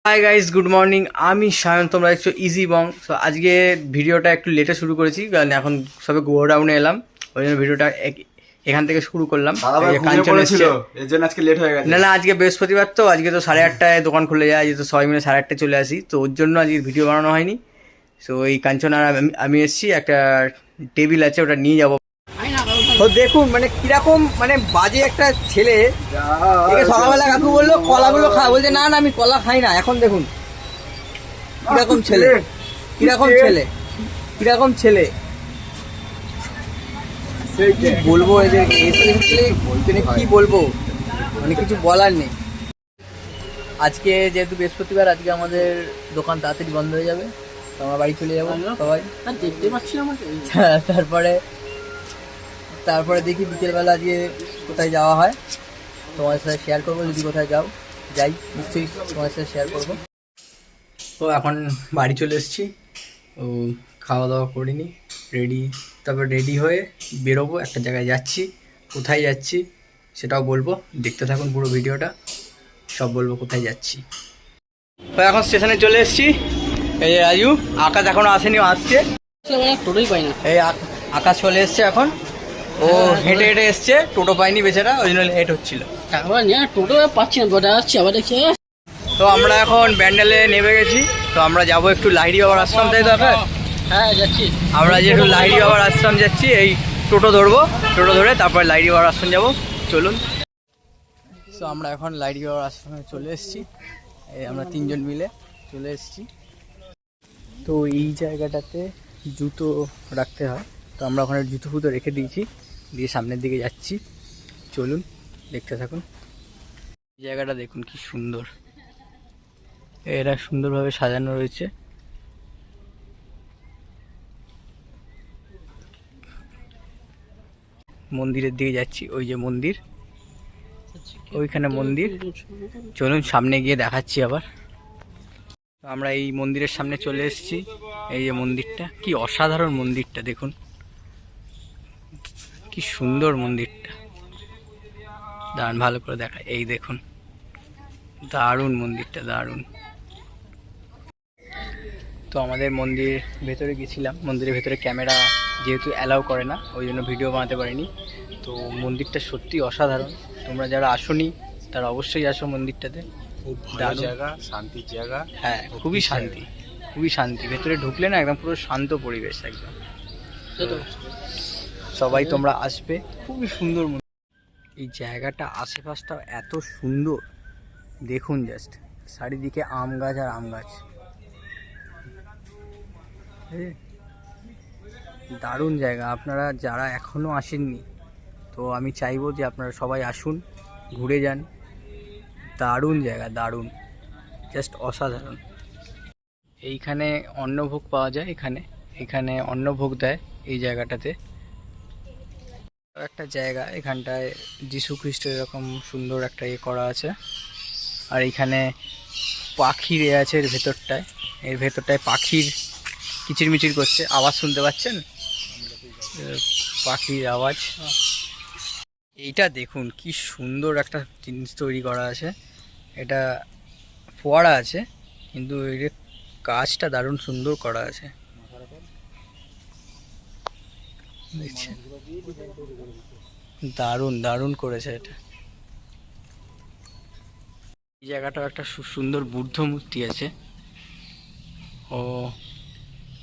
Hi guys, good morning. আমি সায়ন, তোমরা দেখছো ইজি বং। সো আজকে ভিডিওটা একটু লেটে শুরু করেছি, কারণ এখন সবে গোডাউনে এলাম, ওই জন্য ভিডিওটা এখান থেকে শুরু করলাম। কাঞ্চন এসছে, এর জন্য আজকে লেট হয়ে গেছে। না আজকে বৃহস্পতিবার, তো আজকে তো 8:30টায় দোকান খুলে যায়, আজকে তো সবাই মিলে 8:30টায় চলে আসি, তো ওর জন্য আজকে ভিডিও বানানো হয়নি। সো এই কাঞ্চন আর আমি এসছি, একটা টেবিল আছে, ওটা নিয়ে যাবো। তো দেখুন মানে কিরকম মানে বাজে একটা ছেলে। সকালবেলা কাকু বললো কলাগুলো খা, বলছে না না আমি কলা খাই না। এখন দেখুন কিরকম ছেলে, কিরকম ছেলে, কিরকম ছেলে বলবো এদেরকে, কি বলবো, মানে কিছু বলার নেই। আজকে যেহেতু বৃহস্পতিবার, আজকে আমাদের দোকান তাড়াতাড়ি বন্ধ হয়ে যাবে, তো আমরা বাড়ি চলে যাবো সবাই। দেখতে পাচ্ছি আমাকে। তারপরে দেখি বিকেলবেলা আজকে কোথায় যাওয়া হয়, তোমাদের সাথে শেয়ার করবো। যদি কোথায় যাই নিশ্চয়ই তোমাদের সাথে শেয়ার করবো। তো এখন বাড়ি চলে এসেছি, ও খাওয়া দাওয়া করিনি, তারপর রেডি হয়ে বেরোবো, একটা জায়গায় যাচ্ছি। কোথায় যাচ্ছি সেটাও বলবো, দেখতে থাকুন পুরো ভিডিওটা, সব বলবো কোথায় যাচ্ছি। তো এখন স্টেশনে চলে এসেছি, এই যে রাজু, আকাশ এখনও আসেনি, আসছে। টোটোই পাই না। এই আকাশ চলে এসছে এখন, ও হেঁটে হেঁটে এসছে, টোটো পাইনি বেচারা, ওই জন্য লেট হচ্ছিল। টোটো পাচ্ছি না, গোটা আসছি আবার দেখছি। তো আমরা এখন ব্যান্ডেলে নেমে গেছি, তো আমরা যাবো একটু লাহিড়ি বাবার আশ্রম, তাই তো আকাশ? হ্যাঁ যাচ্ছি। আমরা যে একটু লাহিড়ি বাবার আশ্রম যাচ্ছি, এই টোটো ধরবো, টোটো ধরে তারপর লাহিড়ি বাবার আশ্রম যাবো, চলুন। তো আমরা এখন লাহিড়ি বাবার আশ্রমে চলে এসেছি, এই আমরা 3জন মিলে চলে এসেছি। তো এই জায়গাটাতে জুতো রাখতে হয়, তো আমরা ওখানে জুতো ফুতো রেখে দিয়েছি, দিয়ে সামনের দিকে যাচ্ছি, চলুন দেখতে থাকুন। এই জায়গাটা দেখুন কি সুন্দর, এরা সুন্দরভাবে সাজানো রয়েছে। মন্দিরের দিকে যাচ্ছি, ওই যে মন্দির, ওইখানে মন্দির, চলুন সামনে গিয়ে দেখাচ্ছি আবার। আমরা এই মন্দিরের সামনে চলে এসেছি, এই যে মন্দিরটা, কি অসাধারণ মন্দিরটা দেখুন, কি সুন্দর মন্দিরটা, দারুণ, ভালো করে দেখা, এই দেখুন দারুণ মন্দিরটা, দারুণ। তো আমাদের মন্দির ভেতরে গেছিলাম, মন্দিরের ভেতরে ক্যামেরা যেহেতু অ্যালাউ করে না, ওই জন্য ভিডিও বানাতে পারিনি। তো মন্দিরটা সত্যি অসাধারণ, তোমরা যারা আসোনি তারা অবশ্যই আসো মন্দিরটাতে, খুব ভালো জায়গা, শান্তির জায়গা। হ্যাঁ খুবই শান্তি, খুবই শান্তি, ভেতরে ঢুকলে না একদম পুরো শান্ত পরিবেশ একদম। সবাই তোমরা আসবে, খুবই সুন্দর মন্দির। এই জায়গাটা আশেপাশটা এত সুন্দর দেখুন, জাস্ট চারিদিকে আম গাছ আর আম গাছ, দারুণ জায়গা। আপনারা যারা এখনও আসেননি, তো আমি চাইবো যে আপনারা সবাই আসুন, ঘুরে যান, দারুণ জায়গা, দারুণ, জাস্ট অসাধারণ। এইখানে অন্নভোগ পাওয়া যায়, এখানে অন্নভোগ দেয় এই জায়গাটাতে। একটা জায়গা, এখানটায় যীশু খ্রিস্টের এরকম সুন্দর একটা করা আছে, আর এইখানে পাখির আছে এর ভেতরটায় পাখির কিচিরমিচির করছে, আওয়াজ শুনতে পাচ্ছেন, পাখির আওয়াজ। এইটা দেখুন কি সুন্দর একটা জিনিস তৈরি করা আছে, এটা ফোয়ারা আছে, কিন্তু এই কাজটা দারুণ সুন্দর করা আছে, দেখছেন, দারুণ দারুণ করেছে এটা। এই জায়গাটাও একটা সুন্দর বুদ্ধ মূর্তি আছে, ও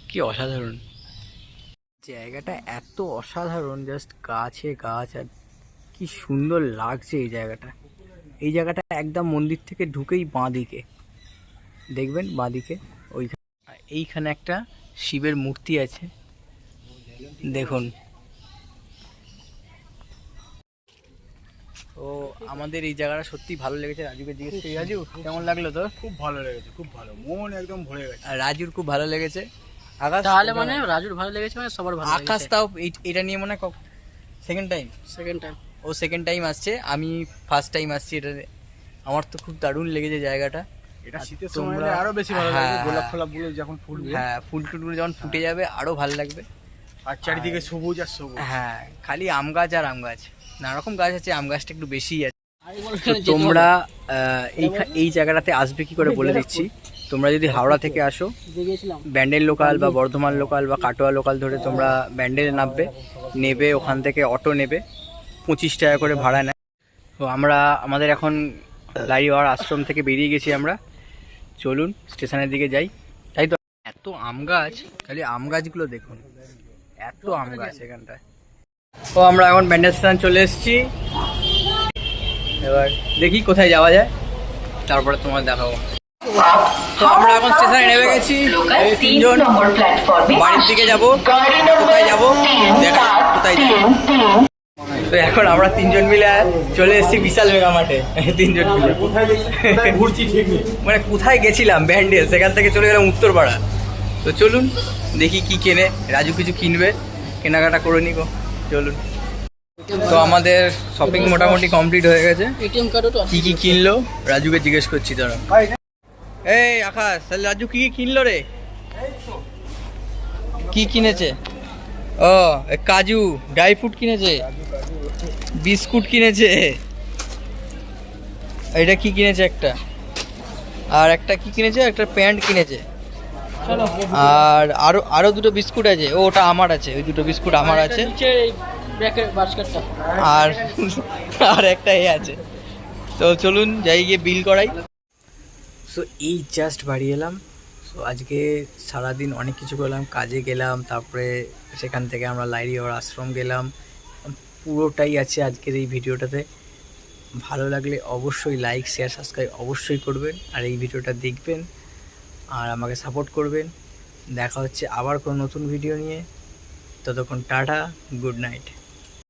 কি অসাধারণ জায়গাটা, এত অসাধারণ, জাস্ট গাছে গাছ, আর কি সুন্দর লাগছে এই জায়গাটা একদম মন্দির থেকে ঢুকেই বাঁদিকে দেখবেন, বাঁদিকে এইখানে একটা শিবের মূর্তি আছে দেখুন। তো আমাদের এই জায়গাটা সত্যি ভালো লেগেছে, রাজুকে জিজ্ঞেস করি, রাজু কেমন লাগলো তোর? খুব ভালো লেগেছে, খুব ভালো, মন একদম ভরে গেছে। আর রাজুর খুব ভালো লেগেছে। আকাশ তাহলে মানে রাজুর ভালো লেগেছে মানে সবার ভালো লেগেছে। আকাশ তাও এটা নিয়ে মনে হয় সেকেন্ড টাইম ও সেকেন্ড টাইম আসছে, আমি ফার্স্ট টাইম আসছি এটাতে। আমার তো খুব দারুণ লেগেছে জায়গাটা। এটা শীতের সময় আরো বেশি ভালো লাগবে, গোলাপ ফোলাপগুলো যখন ফুটবে, হ্যাঁ ফুল টুলগুলো যখন ফুটে যাবে আরো ভালো লাগবে, আর চারিদিকে সবুজ আর সবুজ। হ্যাঁ খালি আম গাছ আর আম গাছ, নানা রকম গাছ আছে, আম গাছটা একটু বেশি আছে। তো তোমরা এই জায়গাটাতে আসবে কি করে বলে দিচ্ছি। তোমরা যদি হাওড়া থেকে আসো, দেখেছিলাম ব্যান্ডেল লোকাল বা বর্ধমান লোকাল বা কাটোয়া লোকাল ধরে তোমরা ব্যান্ডেলে নামবে, নেবে ওখান থেকে অটো নেবে, 25 টাকা করে ভাড়া নেয়। তো আমরা আমাদের এখন লাইরিওয়াড় আশ্রম থেকে বেরিয়ে গেছি আমরা। চলুন স্টেশনের দিকে যাই। তাই তো এত আম গাছ, খালি আম গাছগুলো দেখুন, এত আম গাছ এখানটায়। তো আমরা এখন ব্যান্ডেল স্টেশন চলে এসেছি। এবার দেখি কোথায় যাওয়া যায়, তারপরে তোমার দেখাবো। তো আমরা এখন স্টেশনে নেমে গেছি, এই 3 জন বাড়ির দিকে যাবো। কোথায় যাবো দেখা যাক, কোথায় যাবো। তো এখন আমরা 3 জন মিলে চলে এসেছি বিশাল মেগা মাঠে। 3 জন মিলে কোথায় ঘুরছি ঠিক নেই। মানে কোথায় গেছিলাম ব্যান্ডেল, সেখান থেকে চলে গেলাম উত্তরপাড়া। তো চলুন দেখি কি কেনে, রাজু কিছু কিনবে, কেনাকাটা করে নিবো। চলুন। তো আমাদের শপিং মোটামুটি কমপ্লিট হয়ে গেছে। এটিএম কার্ডও তো কি কি কিনলো রাজুকে জিজ্ঞেস করছি দাঁড়া। এই আকাশ, তাহলে রাজু কি কি কিনলো রে? কি কিনেছে? ও কাজু ড্রাই ফ্রুট কিনেছে, বিস্কুট কিনেছে, এটা কি কিনেছে একটা, আর একটা কি কিনেছে, একটা প্যান্ট কিনেছে, আর আরো দুটো বিস্কুট আছে। ও ওটা আমার আছে, ওই দুটো বিস্কুট আমার আছে। নিচে ব্র্যাকেট বাস্কেটটা আর আর একটা এ আছে। তো চলুন যাই গিয়ে বিল করাই। সো এই জাস্ট বাড়ি এলাম। সো আজকে সারাদিন অনেক কিছু করলাম, কাজে গেলাম, তারপরে সেখান থেকে আমরা লাইরিওয়াড় আশ্রম গেলাম। পুরোটাই আছে আজকের এই ভিডিওটাতে। ভালো লাগলে অবশ্যই লাইক শেয়ার সাবস্ক্রাইব অবশ্যই করবেন, আর এই ভিডিওটা দেখবেন আর আমাকে সাপোর্ট করবেন। দেখা হচ্ছে আবার কোনো নতুন ভিডিও নিয়ে। ততক্ষণ টাটা, গুড নাইট।